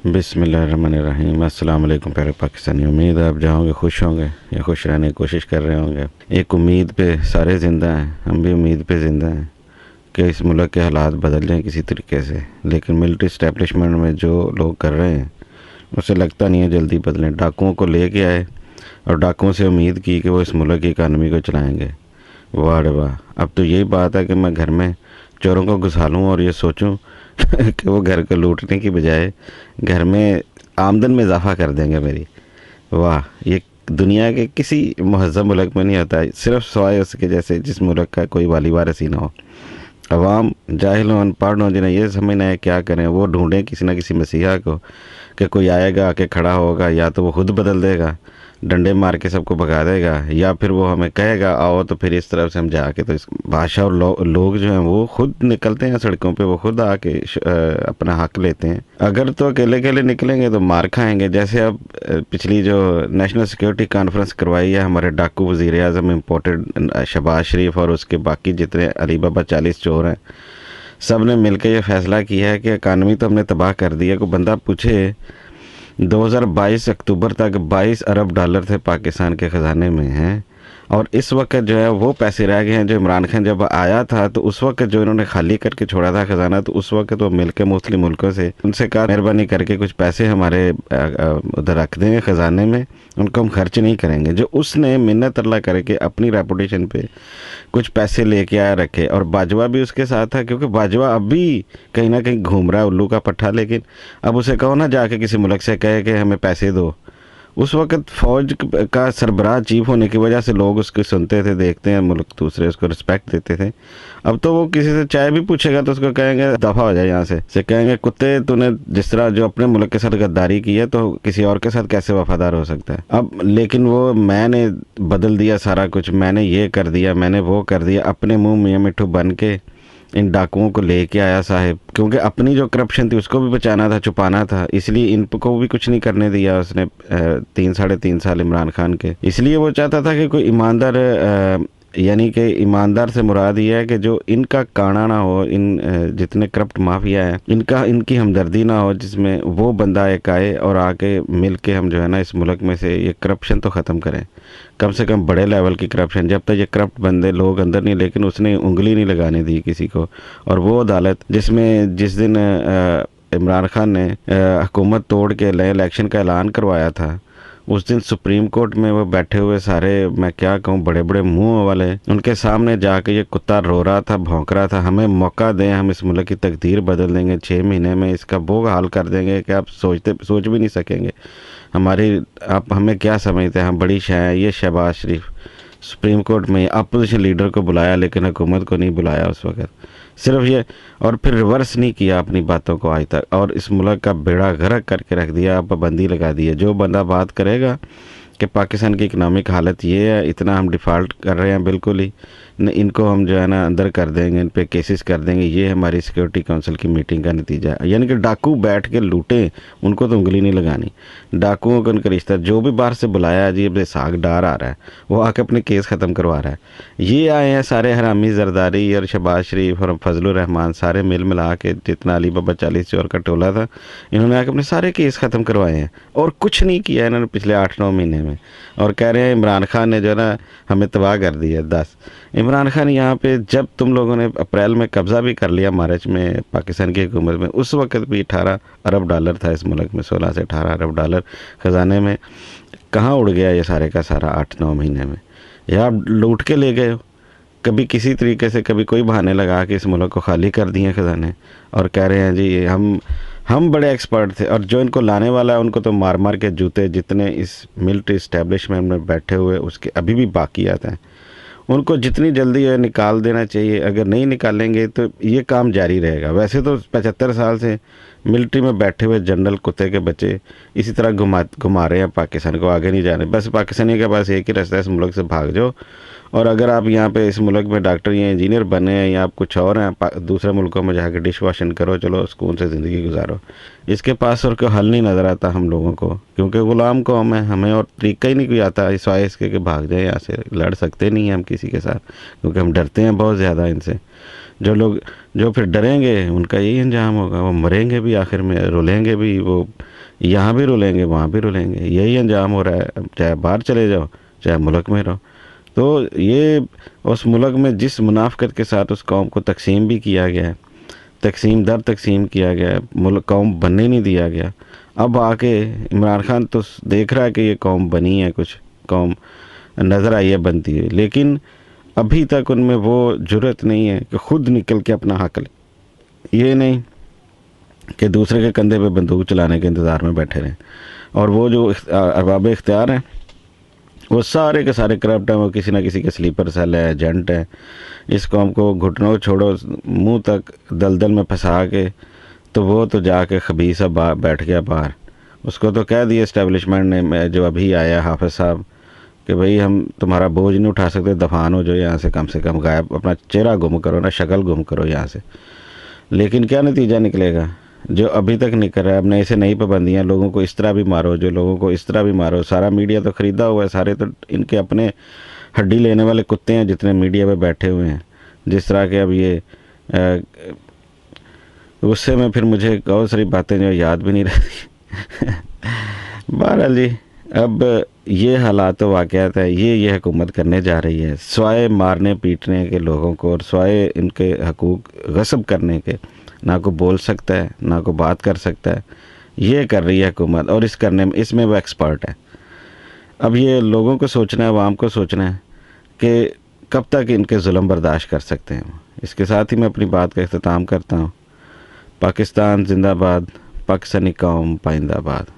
बिस्मिल्लाहिर्रहमानिर्रहीम। अस्सलाम वालेकुम प्यारे पाकिस्तानी। उम्मीद है आप जाओगे खुश होंगे या खुश रहने की कोशिश कर रहे होंगे। एक उम्मीद पे सारे ज़िंदा हैं, हम भी उम्मीद पे ज़िंदा हैं कि इस मुल्क के हालात बदल जाएं किसी तरीके से। लेकिन मिलिट्री इस्टेब्लिशमेंट में जो लोग कर रहे हैं उसे लगता नहीं है जल्दी बदलें। डाकुओं को ले के आए और डाकुओं से उम्मीद की कि वो इस मुल्क की इकानमी को चलाएँगे। वाह रे वाह। अब तो यही बात है कि मैं घर में चोरों को घुसा लूँ और ये सोचूं कि वो घर को लूटने की बजाय घर में आमदन में इजाफा कर देंगे मेरी। वाह, ये दुनिया के किसी महज़ब मुल्क में नहीं होता है, सिर्फ सवाए उसके जैसे जिस मुल्क का कोई वाली वारिस ही ना हो। अवाम जाहिल हो, अनपढ़ हो, जिन्हें ये समझना है क्या करें, वो ढूंढें किसी न किसी मसीहा को कि कोई आएगा आके खड़ा होगा, या तो वो खुद बदल देगा, डंडे मार के सबको भगा देगा, या फिर वो हमें कहेगा आओ, तो फिर इस तरफ से हम जाके तो इस बादशाह और लोग जो हैं वो खुद निकलते हैं सड़कों पे, वो खुद आके अपना हक लेते हैं। अगर तो अकेले अकेले निकलेंगे तो मार खाएंगे। जैसे अब पिछली जो नेशनल सिक्योरिटी कॉन्फ्रेंस करवाई है हमारे डाकू वज़ीर आज़म इम्पोर्टेड शहबाज शरीफ और उसके बाकी जितने अली बाबा 40 चोर हैं, सब ने मिलकर ये फैसला किया है कि इकानमी तो हमने तबाह कर दी है। कोई बंदा पूछे 2022 अक्टूबर तक 22 अरब डॉलर थे पाकिस्तान के ख़जाने में हैं, और इस वक्त जो है वो पैसे रह गए हैं जो इमरान खान जब आया था तो उस वक्त जो इन्होंने खाली करके छोड़ा था ख़जाना, तो उस वक्त वो मिल के मुस्लिम मुल्कों से उनसे कहा मेहरबानी करके कुछ पैसे हमारे उधर रख देंगे ख़जाने में, उनको हम खर्च नहीं करेंगे। जो उसने मिन्नत अल्लाह करके अपनी रेपुटेशन पे कुछ पैसे लेके आया रखे, और बाजवा भी उसके साथ था, क्योंकि बाजवा अब भी कहीं ना कहीं घूम रहा है उल्लू का पट्ठा। लेकिन अब उसे कहो ना जाके किसी मुल्क से कहे कि हमें पैसे दो, उस वक्त फ़ौज का सरबराह चीफ होने की वजह से लोग उसके सुनते थे, देखते हैं, मुल्क दूसरे उसको रिस्पेक्ट देते थे। अब तो वो किसी से चाय भी पूछेगा तो उसको कहेंगे दफ़ा हो जाए यहाँ से कहेंगे कुत्ते, तूने जिस तरह जो अपने मुल्क के साथ गद्दारी की है तो किसी और के साथ कैसे वफादार हो सकता है। अब लेकिन वो मैंने बदल दिया सारा कुछ, मैंने ये कर दिया, मैंने वो कर दिया, अपने मुँह मियाँ मिट्ठू बन के इन डाकुओं को लेके आया साहिब, क्योंकि अपनी जो करप्शन थी उसको भी बचाना था, छुपाना था, इसलिए इनको भी कुछ नहीं करने दिया उसने 3 साढ़े 3 साल इमरान खान के। इसलिए वो चाहता था कि कोई ईमानदार, यानी कि ईमानदार से मुराद ये है कि जो इनका काना ना हो, इन जितने करप्ट माफिया हैं इनकी हमदर्दी ना हो, जिसमें वो बंदा एक आए और आके मिल के हम जो है ना इस मुल्क में से ये करप्शन तो ख़त्म करें, कम से कम बड़े लेवल की करप्शन। जब तक ये करप्ट बंदे लोग अंदर नहीं, लेकिन उसने उंगली नहीं लगाने दी किसी को। और वो अदालत जिसमें जिस दिन इमरान खान ने हुकूमत तोड़ के नए इलेक्शन का ऐलान करवाया था, उस दिन सुप्रीम कोर्ट में वो बैठे हुए सारे, मैं क्या कहूँ, बड़े बड़े मुंह वाले, उनके सामने जाके ये कुत्ता रो रहा था, भौंक रहा था, हमें मौका दें, हम इस मुल्क की तकदीर बदल देंगे, 6 महीने में इसका वो हाल कर देंगे कि आप सोच भी नहीं सकेंगे हमारी, आप हमें क्या समझते हैं, हम बड़ी शाह हैं। ये शहबाज शरीफ सुप्रीम कोर्ट में अपोजिशन लीडर को बुलाया, लेकिन हुकूमत को नहीं बुलाया उस वक्त, सिर्फ ये, और फिर रिवर्स नहीं किया अपनी बातों को आज तक, और इस मुल्क का बेड़ा गर्क करके रख दिया, पाबंदी लगा दी है। जो बंदा बात करेगा कि पाकिस्तान की इकनॉमिक हालत ये है, इतना हम डिफ़ॉल्ट कर रहे हैं, बिल्कुल ही इनको हम जो है ना अंदर कर देंगे, इन पे केसेस कर देंगे, ये हमारी सिक्योरिटी काउंसिल की मीटिंग का नतीजा है। यानी कि डाकू बैठ के लूटें, उनको तो उंगली नहीं लगानी, डाकुओं का उनका रिश्ता, जो भी बाहर से बुलाया है जी, अब साग डार आ रहा है, वो आके अपने केस ख़त्म करवा रहा है। ये आए हैं सारे हरामी, जरदारी और शहबाज शरीफ और फजलुर रहमान, सारे मिल मिला के जितना अली बाबा 40 चोर का टोला था, इन्होंने आके अपने सारे केस ख़त्म करवाए हैं, और कुछ नहीं किया इन्होंने पिछले 8-9 महीने में। और कह रहे हैं इमरान खान ने जो है ना हमें तबाह कर दिया। 10 इमरान खान यहाँ पे, जब तुम लोगों ने अप्रैल में कब्ज़ा भी कर लिया मार्च में पाकिस्तान की हुकूमत में, उस वक्त भी 18 अरब डॉलर था इस मुल्क में, 16 से 18 अरब डॉलर ख़जाने में। कहाँ उड़ गया ये सारे का सारा 8-9 महीने में? या आप लूट के ले गए हो, कभी किसी तरीके से, कभी कोई बहाने लगा के इस मुल्क को खाली कर दिए ख़जाने, और कह रहे हैं जी हम बड़े एक्सपर्ट थे। और जो इनको लाने वाला है उनको तो मार मार के जूते, जितने इस मिलिट्री इस्टेब्लिशमेंट में बैठे हुए उसके अभी भी बाकी आते हैं, उनको जितनी जल्दी है निकाल देना चाहिए। अगर नहीं निकालेंगे तो ये काम जारी रहेगा। वैसे तो 75 साल से मिलिट्री में बैठे हुए जनरल कुत्ते के बच्चे इसी तरह घुमा रहे हैं पाकिस्तान को, आगे नहीं जाने। बस पाकिस्तानी के पास एक ही रास्ता है, इस मुल्क से भाग जाओ। और अगर आप यहाँ पे इस मुल्क में डॉक्टर या इंजीनियर बने हैं, या आप कुछ और हैं, दूसरे मुल्कों में जाकर डिश वॉशिंग करो, चलो सुकून से ज़िंदगी गुजारो। इसके पास और कोई हल नहीं नज़र आता हम लोगों को, क्योंकि ग़ुलाम कौम है, हमें और तरीका ही नहीं कोई आता सिवाय इसके कि भाग जाए यहाँ से। लड़ सकते नहीं हैं हम किसी के साथ, क्योंकि हम डरते हैं बहुत ज़्यादा इनसे। जो लोग जो फिर डरेंगे उनका यही अंजाम होगा, वो मरेंगे भी आखिर में, रुलेंगे भी, वो یہاں بھی رولیں گے وہاں بھی رولیں گے، یہی انجام ہو رہا ہے، چاہے باہر چلے جاؤ چاہے ملک میں رہو۔ تو یہ اس ملک میں جس منافقت کے ساتھ اس قوم کو تقسیم بھی کیا گیا ہے، تقسیم در تقسیم کیا گیا ہے، ملک قوم بننے نہیں دیا گیا، اب آ کے عمران خان تو دیکھ رہا ہے کہ یہ قوم بنی ہے، کچھ قوم نظر آئی ہے بنتی ہوئی، لیکن ابھی تک ان میں وہ جرأت نہیں ہے کہ خود نکل کے اپنا حق لے، یہ نہیں کہ دوسرے کے کندھے پہ بندوق چلانے کے انتظار میں بیٹھے رہیں۔ اور وہ جو ارباب اختیار ہیں وہ سارے کے سارے کرپٹ ہیں، وہ کسی نہ کسی کے سلیپر سیل ہے، ایجنٹ ہے، اس قوم کو گھٹنوں چھوڑو منہ تک دلدل میں پھنسا کے، تو وہ تو جا کے خبیث اب بیٹھ گیا باہر۔ اس کو تو کہہ دیا اسٹیبلشمنٹ نے، جو ابھی آیا حافظ صاحب، کہ بھئی ہم تمہارا بوجھ نہیں اٹھا سکتے، دفان ہو جو یہاں سے، کم غائب، اپنا چہرہ گم کرو نا، شکل گم کرو یہاں سے۔ لیکن کیا نتیجہ نکلے گا؟ جو ابھی تک نکل رہا ہے، اب نئے سے نئی پابندیاں، لوگوں کو اس طرح بھی مارو، جو لوگوں کو اس طرح بھی مارو، سارا میڈیا تو خریدا ہوا ہے، سارے تو ان کے اپنے ہڈی لینے والے کتے ہیں جتنے میڈیا پہ بیٹھے ہوئے ہیں، جس طرح کہ اب یہ غصے میں پھر مجھے بہت ساری باتیں جو یاد بھی نہیں رہتی۔ بہرحال جی، اب یہ حالات و واقعات ہے، یہ حکومت کرنے جا رہی ہے، سوائے مارنے پیٹنے کے لوگوں کو اور سوائے ان کے حقوق غصب کرنے کے، نہ کو بول سکتا ہے نہ کو بات کر سکتا ہے، یہ کر رہی ہے حکومت، اور اس میں وہ ایکسپرٹ ہے۔ اب یہ لوگوں کو سوچنا ہے، عوام کو سوچنا ہے کہ کب تک ان کے ظلم برداشت کر سکتے ہیں۔ اس کے ساتھ ہی میں اپنی بات کا اختتام کرتا ہوں۔ پاکستان زندہ باد، پاکستانی قوم پائندہ باد۔